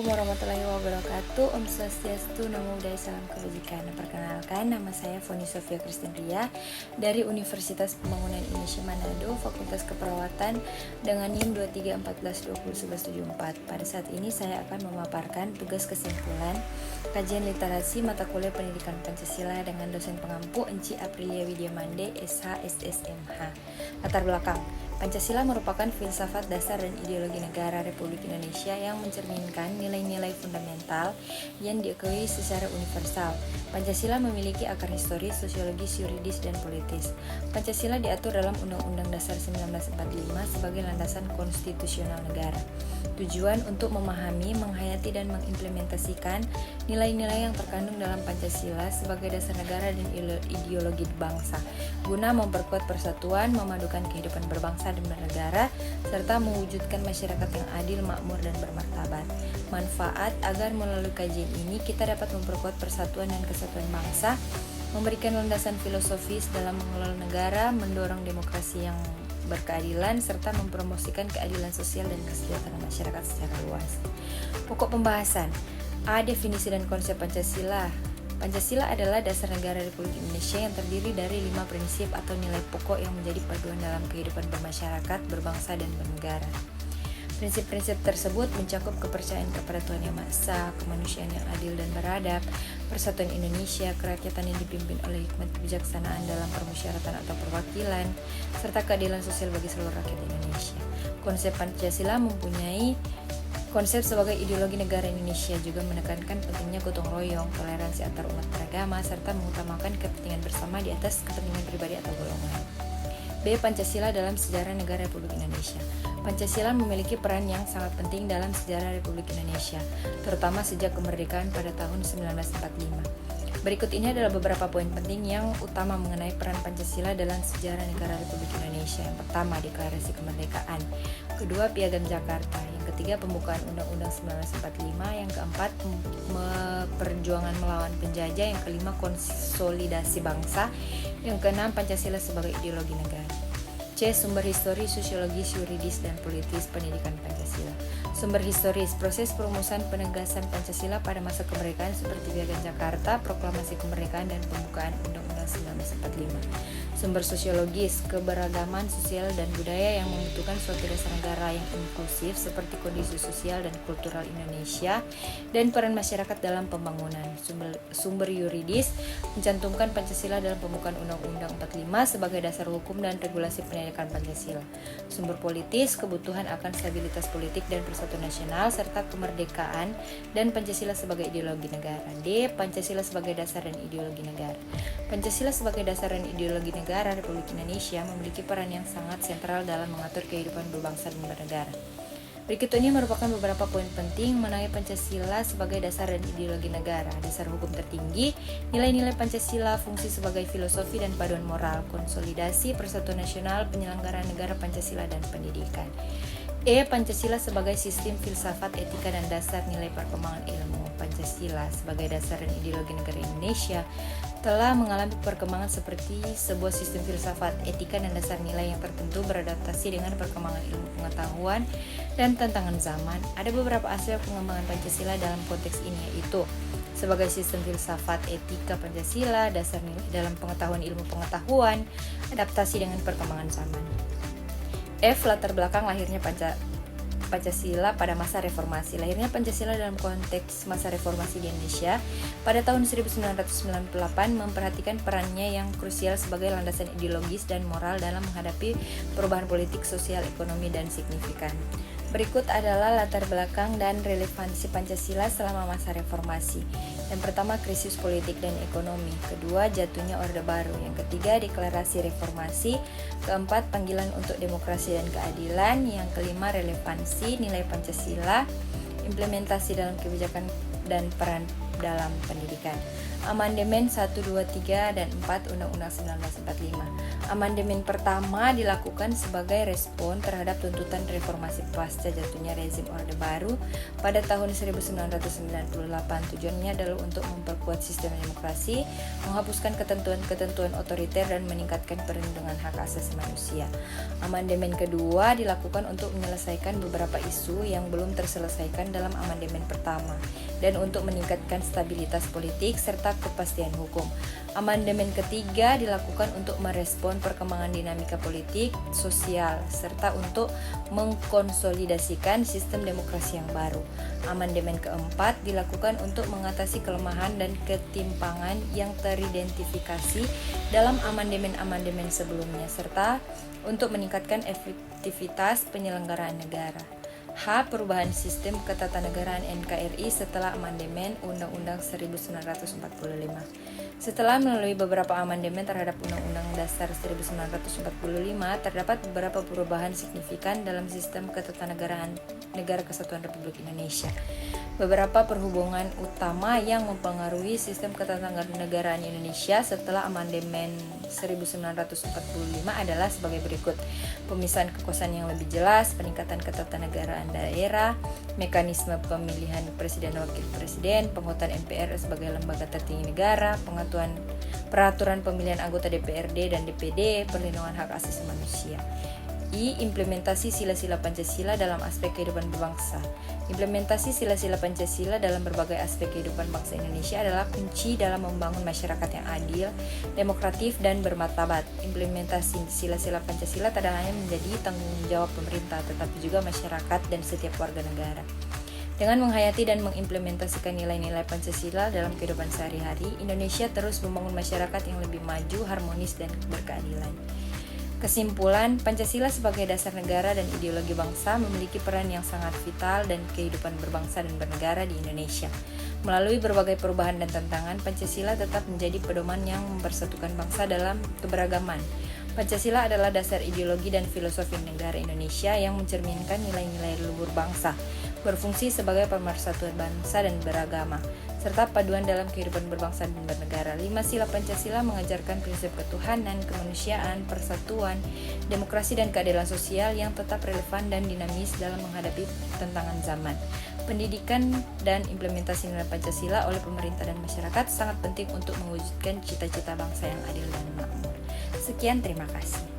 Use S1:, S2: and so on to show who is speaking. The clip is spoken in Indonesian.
S1: Assalamualaikum warahmatullahi wabarakatuh. Om Swastiastu, Namo Buddhaya, Salam Kebajikan. Perkenalkan, nama saya Foni Sofia Christine Ria dari Universitas Pembangunan Indonesia Manado, Fakultas Keperawatan dengan NIM 2314201174. Pada saat ini saya akan memaparkan tugas kesimpulan kajian literasi mata kuliah Pendidikan Pancasila dengan dosen pengampu Enci Aprilia Widyamande, SH, SSMH. Latar belakang: Pancasila merupakan filsafat dasar dan ideologi negara Republik Indonesia yang mencerminkan nilai-nilai fundamental yang diakui secara universal. Pancasila memiliki akar historis, sosiologis, yuridis, dan politis. Pancasila diatur dalam Undang-Undang Dasar 1945 sebagai landasan konstitusional negara. Tujuan untuk memahami, menghayati, dan mengimplementasikan nilai-nilai yang terkandung dalam Pancasila sebagai dasar negara dan ideologi bangsa, guna memperkuat persatuan, memadukan kehidupan berbangsa dan bernegara, serta mewujudkan masyarakat yang adil, makmur, dan bermartabat. Manfaat: agar melalui kajian ini kita dapat memperkuat persatuan dan kesatuan bangsa, memberikan landasan filosofis dalam mengelola negara, mendorong demokrasi yang berkeadilan, serta mempromosikan keadilan sosial dan kesejahteraan masyarakat secara luas. Pokok pembahasan: A. Definisi dan konsep Pancasila. Pancasila adalah dasar negara Republik Indonesia yang terdiri dari 5 prinsip atau nilai pokok yang menjadi paduan dalam kehidupan bermasyarakat, berbangsa, dan bernegara. Prinsip-prinsip tersebut mencakup kepercayaan kepada Tuhan Yang Maha Esa, kemanusiaan yang adil dan beradab, persatuan Indonesia, kerakyatan yang dipimpin oleh hikmat kebijaksanaan dalam permusyawaratan atau perwakilan, serta keadilan sosial bagi seluruh rakyat Indonesia. Konsep Pancasila mempunyai konsep sebagai ideologi negara Indonesia, juga menekankan pentingnya gotong royong, toleransi antar umat beragama, serta mengutamakan kepentingan bersama di atas kepentingan pribadi atau golongan. B. Pancasila dalam sejarah negara Republik Indonesia. Pancasila memiliki peran yang sangat penting dalam sejarah Republik Indonesia, terutama sejak kemerdekaan pada tahun 1945. Berikut ini adalah beberapa poin penting yang utama mengenai peran Pancasila dalam sejarah negara Republik Indonesia. Yang pertama, Deklarasi Kemerdekaan. Kedua, Piagam Jakarta. Yang ketiga, pembukaan Undang-Undang 1945. Yang keempat, perjuangan melawan penjajah. Yang kelima, konsolidasi bangsa. Yang keenam, Pancasila sebagai ideologi negara. C. Sumber historis, sosiologis, yuridis, dan politis pendidikan Pancasila. Sumber historis: proses perumusan penegasan Pancasila pada masa kemerdekaan seperti Piagam Jakarta, Proklamasi Kemerdekaan, dan pembukaan Undang-Undang 1945. Sumber sosiologis: keberagaman sosial dan budaya yang membutuhkan suatu dasar negara yang inklusif seperti kondisi sosial dan kultural Indonesia dan peran masyarakat dalam pembangunan. Sumber yuridis: mencantumkan Pancasila dalam pembukaan Undang-Undang 45 sebagai dasar hukum dan regulasi pendidikan Pancasila. Sumber politis: kebutuhan akan stabilitas politik dan persatuan nasional serta kemerdekaan dan Pancasila sebagai ideologi negara. D. Pancasila sebagai dasar dan ideologi negara. Pancasila sebagai dasar dan ideologi negara Republik Indonesia memiliki peran yang sangat sentral dalam mengatur kehidupan berbangsa dan bernegara. Berikut ini merupakan beberapa poin penting mengenai Pancasila sebagai dasar dan ideologi negara. Dasar hukum tertinggi, nilai-nilai Pancasila, fungsi sebagai filosofi dan paduan moral, konsolidasi persatuan nasional, penyelenggaraan negara Pancasila, dan pendidikan. E. Pancasila sebagai sistem filsafat, etika, dan dasar nilai perkembangan ilmu. Pancasila sebagai dasar dan ideologi negara Indonesia telah mengalami perkembangan seperti sebuah sistem filsafat, etika, dan dasar nilai yang tertentu beradaptasi dengan perkembangan ilmu pengetahuan dan tantangan zaman. Ada beberapa aspek pengembangan Pancasila dalam konteks ini, yaitu sebagai sistem filsafat, etika Pancasila, dasar nilai dalam pengetahuan ilmu pengetahuan, adaptasi dengan perkembangan zaman. F. Latar belakang lahirnya Pancasila pada masa reformasi. Lahirnya Pancasila dalam konteks masa reformasi di Indonesia pada tahun 1998 memperhatikan perannya yang krusial sebagai landasan ideologis dan moral dalam menghadapi perubahan politik, sosial, ekonomi, dan signifikan. Berikut adalah latar belakang dan relevansi Pancasila selama masa reformasi. Yang pertama, krisis politik dan ekonomi. Kedua, jatuhnya Orde Baru. Yang ketiga, deklarasi reformasi. Keempat, panggilan untuk demokrasi dan keadilan. Yang kelima, relevansi nilai Pancasila, implementasi dalam kebijakan dan peran dalam pendidikan. Amandemen 1, 2, 3, dan 4 Undang-Undang 1945. Amandemen pertama dilakukan sebagai respon terhadap tuntutan reformasi pasca jatuhnya rezim Orde Baru pada tahun 1998. Tujuannya adalah untuk memperkuat sistem demokrasi, menghapuskan ketentuan-ketentuan otoriter, dan meningkatkan perlindungan hak asasi manusia. Amandemen kedua dilakukan untuk menyelesaikan beberapa isu yang belum terselesaikan dalam amandemen pertama dan untuk meningkatkan stabilitas politik serta kepastian hukum. Amandemen ketiga dilakukan untuk merespon perkembangan dinamika politik, sosial, serta untuk mengkonsolidasikan sistem demokrasi yang baru. Amandemen keempat dilakukan untuk mengatasi kelemahan dan ketimpangan yang teridentifikasi dalam amandemen-amandemen sebelumnya, serta untuk meningkatkan efektivitas penyelenggaraan negara. H. Perubahan sistem ketatanegaraan NKRI setelah amandemen Undang-Undang 1945. Setelah melalui beberapa amandemen terhadap Undang-Undang Dasar 1945, terdapat beberapa perubahan signifikan dalam sistem ketatanegaraan Negara Kesatuan Republik Indonesia. Beberapa perhubungan utama yang mempengaruhi sistem ketatanegaraan Indonesia setelah amandemen 1945 adalah sebagai berikut: pemisahan kekuasaan yang lebih jelas, peningkatan ketatanegaraan daerah, mekanisme pemilihan presiden dan wakil presiden, penghutan MPR sebagai lembaga tertinggi negara, pengaturan peraturan pemilihan anggota DPRD dan DPD, perlindungan hak asasi manusia. I. Implementasi sila-sila Pancasila dalam aspek kehidupan berbangsa. Implementasi sila-sila Pancasila dalam berbagai aspek kehidupan bangsa Indonesia adalah kunci dalam membangun masyarakat yang adil, demokratif, dan bermartabat. Implementasi sila-sila Pancasila tidak hanya menjadi tanggung jawab pemerintah, tetapi juga masyarakat dan setiap warga negara. Dengan menghayati dan mengimplementasikan nilai-nilai Pancasila dalam kehidupan sehari-hari, Indonesia terus membangun masyarakat yang lebih maju, harmonis, dan berkeadilan. Kesimpulan, Pancasila sebagai dasar negara dan ideologi bangsa memiliki peran yang sangat vital dan kehidupan berbangsa dan bernegara di Indonesia. Melalui berbagai perubahan dan tantangan, Pancasila tetap menjadi pedoman yang mempersatukan bangsa dalam keberagaman. Pancasila adalah dasar ideologi dan filosofi negara Indonesia yang mencerminkan nilai-nilai luhur bangsa, berfungsi sebagai pemersatuan bangsa dan beragama, serta paduan dalam kehidupan berbangsa dan bernegara. 5 sila Pancasila mengajarkan prinsip ketuhanan, kemanusiaan, persatuan, demokrasi, dan keadilan sosial yang tetap relevan dan dinamis dalam menghadapi tantangan zaman. Pendidikan dan implementasi nilai Pancasila oleh pemerintah dan masyarakat sangat penting untuk mewujudkan cita-cita bangsa yang adil dan makmur. Sekian, terima kasih.